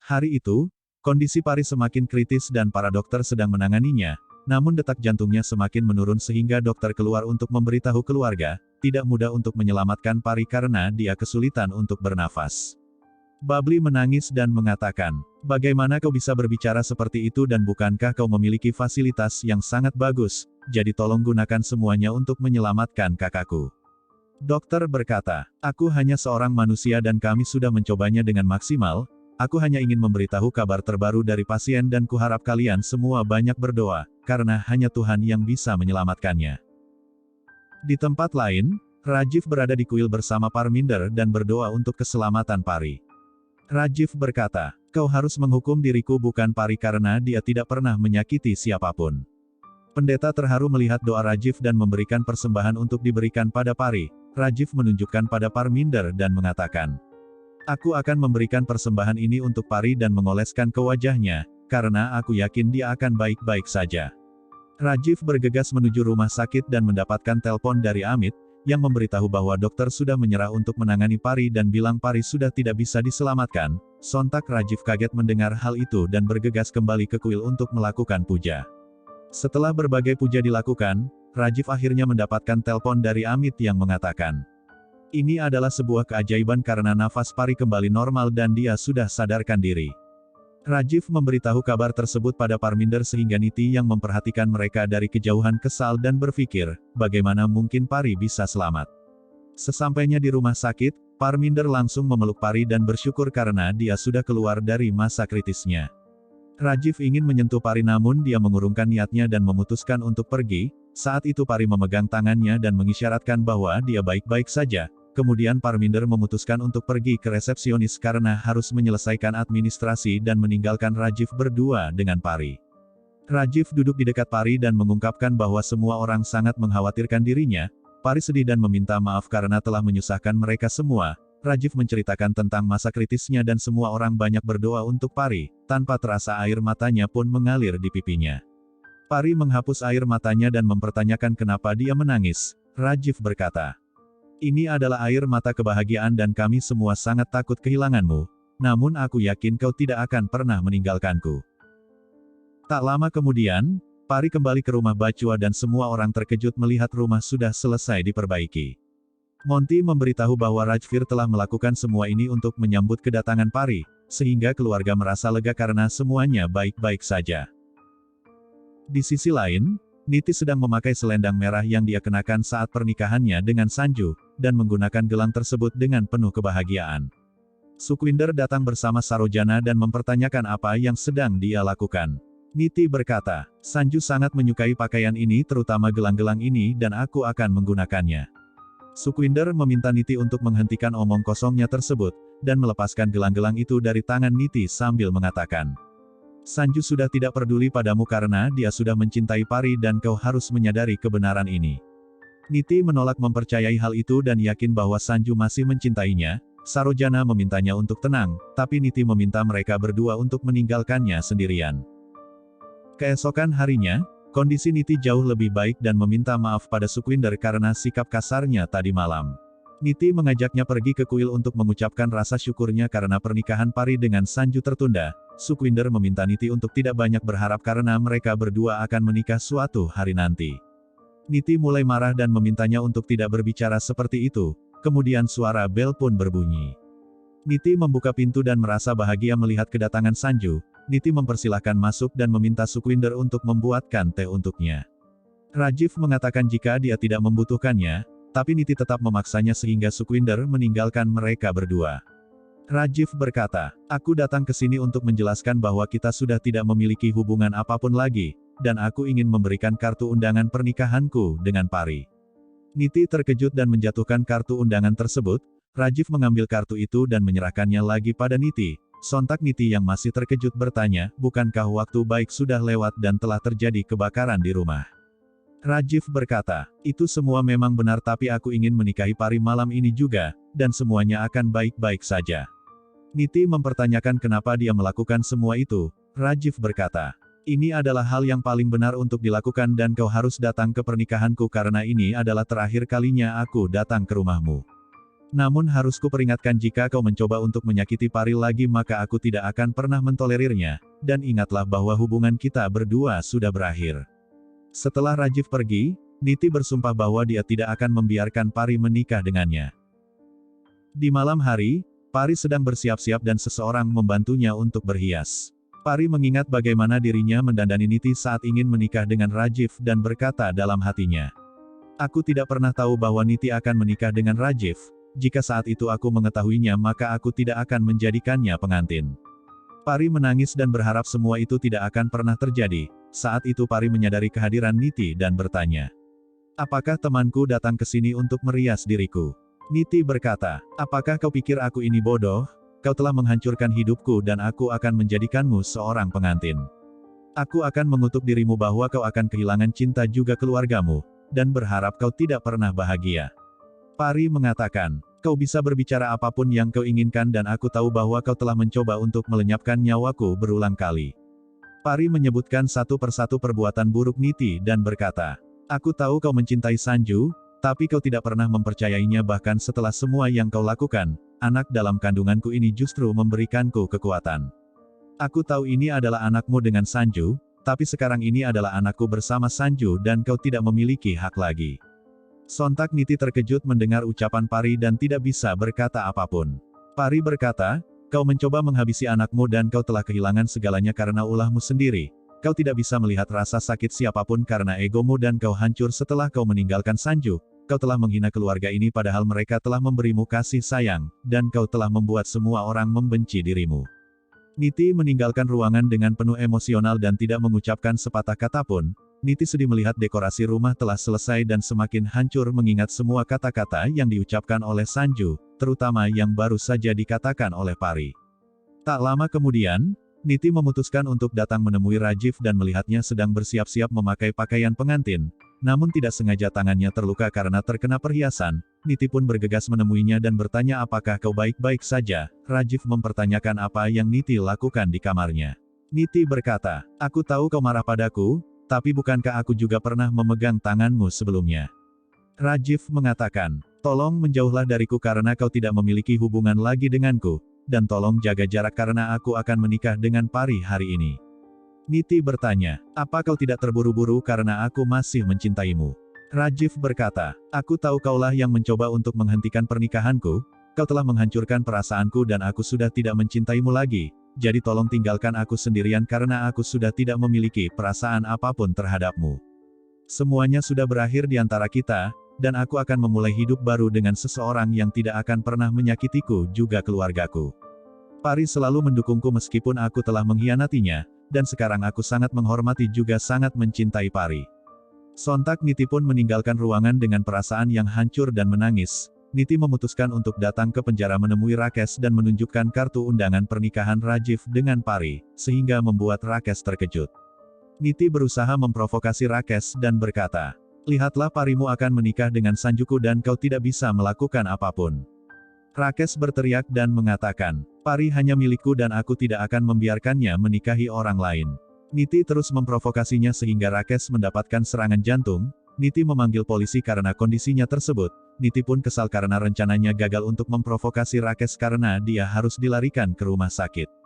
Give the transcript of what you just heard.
Hari itu, kondisi Pari semakin kritis dan para dokter sedang menanganinya, namun detak jantungnya semakin menurun sehingga dokter keluar untuk memberitahu keluarga, tidak mudah untuk menyelamatkan Pari karena dia kesulitan untuk bernafas. Babli menangis dan mengatakan, "Bagaimana kau bisa berbicara seperti itu dan bukankah kau memiliki fasilitas yang sangat bagus, jadi tolong gunakan semuanya untuk menyelamatkan kakakku." Dokter berkata, "Aku hanya seorang manusia dan kami sudah mencobanya dengan maksimal, aku hanya ingin memberitahu kabar terbaru dari pasien dan kuharap kalian semua banyak berdoa, karena hanya Tuhan yang bisa menyelamatkannya." Di tempat lain, Rajiv berada di kuil bersama Parminder dan berdoa untuk keselamatan Pari. Rajiv berkata, "Kau harus menghukum diriku bukan Pari karena dia tidak pernah menyakiti siapapun." Pendeta terharu melihat doa Rajiv dan memberikan persembahan untuk diberikan pada Pari. Rajiv menunjukkan pada Parminder dan mengatakan, "Aku akan memberikan persembahan ini untuk Pari dan mengoleskan ke wajahnya, karena aku yakin dia akan baik-baik saja." Rajiv bergegas menuju rumah sakit dan mendapatkan telepon dari Amit, yang memberitahu bahwa dokter sudah menyerah untuk menangani Pari dan bilang Pari sudah tidak bisa diselamatkan. Sontak Rajiv kaget mendengar hal itu dan bergegas kembali ke kuil untuk melakukan puja. Setelah berbagai puja dilakukan, Rajiv akhirnya mendapatkan telepon dari Amit yang mengatakan, "Ini adalah sebuah keajaiban karena nafas Pari kembali normal dan dia sudah sadarkan diri." Rajiv memberitahu kabar tersebut pada Parminder sehingga Niti yang memperhatikan mereka dari kejauhan kesal dan berpikir, bagaimana mungkin Pari bisa selamat. Sesampainya di rumah sakit, Parminder langsung memeluk Pari dan bersyukur karena dia sudah keluar dari masa kritisnya. Rajiv ingin menyentuh Pari namun dia mengurungkan niatnya dan memutuskan untuk pergi. Saat itu Pari memegang tangannya dan mengisyaratkan bahwa dia baik-baik saja. Kemudian Parminder memutuskan untuk pergi ke resepsionis karena harus menyelesaikan administrasi dan meninggalkan Rajiv berdua dengan Pari. Rajiv duduk di dekat Pari dan mengungkapkan bahwa semua orang sangat mengkhawatirkan dirinya. Pari sedih dan meminta maaf karena telah menyusahkan mereka semua. Rajiv menceritakan tentang masa kritisnya dan semua orang banyak berdoa untuk Pari. Tanpa terasa air matanya pun mengalir di pipinya. Pari menghapus air matanya dan mempertanyakan kenapa dia menangis. Rajiv berkata, "Ini adalah air mata kebahagiaan dan kami semua sangat takut kehilanganmu. Namun aku yakin kau tidak akan pernah meninggalkanku." Tak lama kemudian, Pari kembali ke rumah Bachua dan semua orang terkejut melihat rumah sudah selesai diperbaiki. Monty memberitahu bahwa Rajvir telah melakukan semua ini untuk menyambut kedatangan Pari, sehingga keluarga merasa lega karena semuanya baik-baik saja. Di sisi lain, Niti sedang memakai selendang merah yang dia kenakan saat pernikahannya dengan Sanju, dan menggunakan gelang tersebut dengan penuh kebahagiaan. Sukhwinder datang bersama Sarojana dan mempertanyakan apa yang sedang dia lakukan. Niti berkata, "Sanju sangat menyukai pakaian ini terutama gelang-gelang ini dan aku akan menggunakannya." Sukhwinder meminta Niti untuk menghentikan omong kosongnya tersebut, dan melepaskan gelang-gelang itu dari tangan Niti sambil mengatakan, "Sanju sudah tidak peduli padamu karena dia sudah mencintai Pari dan kau harus menyadari kebenaran ini." Niti menolak mempercayai hal itu dan yakin bahwa Sanju masih mencintainya. Sarojana memintanya untuk tenang, tapi Niti meminta mereka berdua untuk meninggalkannya sendirian. Keesokan harinya, kondisi Niti jauh lebih baik dan meminta maaf pada Sukhwinder karena sikap kasarnya tadi malam. Niti mengajaknya pergi ke kuil untuk mengucapkan rasa syukurnya karena pernikahan Pari dengan Sanju tertunda. Sukhwinder meminta Niti untuk tidak banyak berharap karena mereka berdua akan menikah suatu hari nanti. Niti mulai marah dan memintanya untuk tidak berbicara seperti itu. Kemudian suara bel pun berbunyi. Niti membuka pintu dan merasa bahagia melihat kedatangan Sanju. Niti mempersilahkan masuk dan meminta Sukhwinder untuk membuatkan teh untuknya. Rajiv mengatakan jika dia tidak membutuhkannya, tapi Niti tetap memaksanya sehingga Sukhwinder meninggalkan mereka berdua. Rajiv berkata, "Aku datang ke sini untuk menjelaskan bahwa kita sudah tidak memiliki hubungan apapun lagi, dan aku ingin memberikan kartu undangan pernikahanku dengan Pari." Niti terkejut dan menjatuhkan kartu undangan tersebut. Rajiv mengambil kartu itu dan menyerahkannya lagi pada Niti. Sontak Niti yang masih terkejut bertanya, "Bukankah waktu baik sudah lewat dan telah terjadi kebakaran di rumah?" Rajiv berkata, "Itu semua memang benar tapi aku ingin menikahi Pari malam ini juga, dan semuanya akan baik-baik saja." Niti mempertanyakan kenapa dia melakukan semua itu. Rajiv berkata, "Ini adalah hal yang paling benar untuk dilakukan dan kau harus datang ke pernikahanku karena ini adalah terakhir kalinya aku datang ke rumahmu." Namun harus kuperingatkan jika kau mencoba untuk menyakiti Pari lagi maka aku tidak akan pernah mentolerirnya, dan ingatlah bahwa hubungan kita berdua sudah berakhir. Setelah Rajiv pergi, Niti bersumpah bahwa dia tidak akan membiarkan Pari menikah dengannya. Di malam hari, Pari sedang bersiap-siap dan seseorang membantunya untuk berhias. Pari mengingat bagaimana dirinya mendandani Niti saat ingin menikah dengan Rajiv dan berkata dalam hatinya. Aku tidak pernah tahu bahwa Niti akan menikah dengan Rajiv, jika saat itu aku mengetahuinya maka aku tidak akan menjadikannya pengantin. Pari menangis dan berharap semua itu tidak akan pernah terjadi. Saat itu Pari menyadari kehadiran Niti dan bertanya. Apakah temanku datang ke sini untuk merias diriku? Niti berkata, apakah kau pikir aku ini bodoh? Kau telah menghancurkan hidupku dan aku akan menjadikanmu seorang pengantin. Aku akan mengutuk dirimu bahwa kau akan kehilangan cinta juga keluargamu, dan berharap kau tidak pernah bahagia. Pari mengatakan, kau bisa berbicara apapun yang kau inginkan dan aku tahu bahwa kau telah mencoba untuk melenyapkan nyawaku berulang kali. Pari menyebutkan satu persatu perbuatan buruk Niti dan berkata, aku tahu kau mencintai Sanju, tapi kau tidak pernah mempercayainya bahkan setelah semua yang kau lakukan, anak dalam kandunganku ini justru memberikanku kekuatan. Aku tahu ini adalah anakmu dengan Sanju, tapi sekarang ini adalah anakku bersama Sanju dan kau tidak memiliki hak lagi. Sontak Niti terkejut mendengar ucapan Pari dan tidak bisa berkata apapun. Pari berkata, kau mencoba menghabisi anakmu dan kau telah kehilangan segalanya karena ulahmu sendiri. Kau tidak bisa melihat rasa sakit siapapun karena egomu dan kau hancur setelah kau meninggalkan Sanju. Kau telah menghina keluarga ini padahal mereka telah memberimu kasih sayang, dan kau telah membuat semua orang membenci dirimu. Niti meninggalkan ruangan dengan penuh emosional dan tidak mengucapkan sepatah kata pun. Niti sedih melihat dekorasi rumah telah selesai dan semakin hancur mengingat semua kata-kata yang diucapkan oleh Sanju, terutama yang baru saja dikatakan oleh Pari. Tak lama kemudian, Niti memutuskan untuk datang menemui Rajiv dan melihatnya sedang bersiap-siap memakai pakaian pengantin. Namun tidak sengaja tangannya terluka karena terkena perhiasan. Niti pun bergegas menemuinya dan bertanya apakah kau baik-baik saja. Rajiv mempertanyakan apa yang Niti lakukan di kamarnya. Niti berkata, aku tahu kau marah padaku, tapi bukankah aku juga pernah memegang tanganmu sebelumnya? Rajiv mengatakan, tolong menjauhlah dariku karena kau tidak memiliki hubungan lagi denganku, dan tolong jaga jarak karena aku akan menikah dengan Pari hari ini. Niti bertanya, apa kau tidak terburu-buru karena aku masih mencintaimu? Rajiv berkata, aku tahu kaulah yang mencoba untuk menghentikan pernikahanku, kau telah menghancurkan perasaanku dan aku sudah tidak mencintaimu lagi, jadi tolong tinggalkan aku sendirian karena aku sudah tidak memiliki perasaan apapun terhadapmu. Semuanya sudah berakhir di antara kita, dan aku akan memulai hidup baru dengan seseorang yang tidak akan pernah menyakitiku juga keluargaku. Pari selalu mendukungku meskipun aku telah mengkhianatinya, dan sekarang aku sangat menghormati juga sangat mencintai Pari. Sontak Niti pun meninggalkan ruangan dengan perasaan yang hancur dan menangis. Niti memutuskan untuk datang ke penjara menemui Rakesh dan menunjukkan kartu undangan pernikahan Rajiv dengan Pari, sehingga membuat Rakesh terkejut. Niti berusaha memprovokasi Rakesh dan berkata, lihatlah Parimu akan menikah dengan Sanjuku dan kau tidak bisa melakukan apapun. Rakesh berteriak dan mengatakan, Pari hanya milikku dan aku tidak akan membiarkannya menikahi orang lain. Niti terus memprovokasinya sehingga Rakesh mendapatkan serangan jantung. Niti memanggil polisi karena kondisinya tersebut. Niti pun kesal karena rencananya gagal untuk memprovokasi Rakesh karena dia harus dilarikan ke rumah sakit.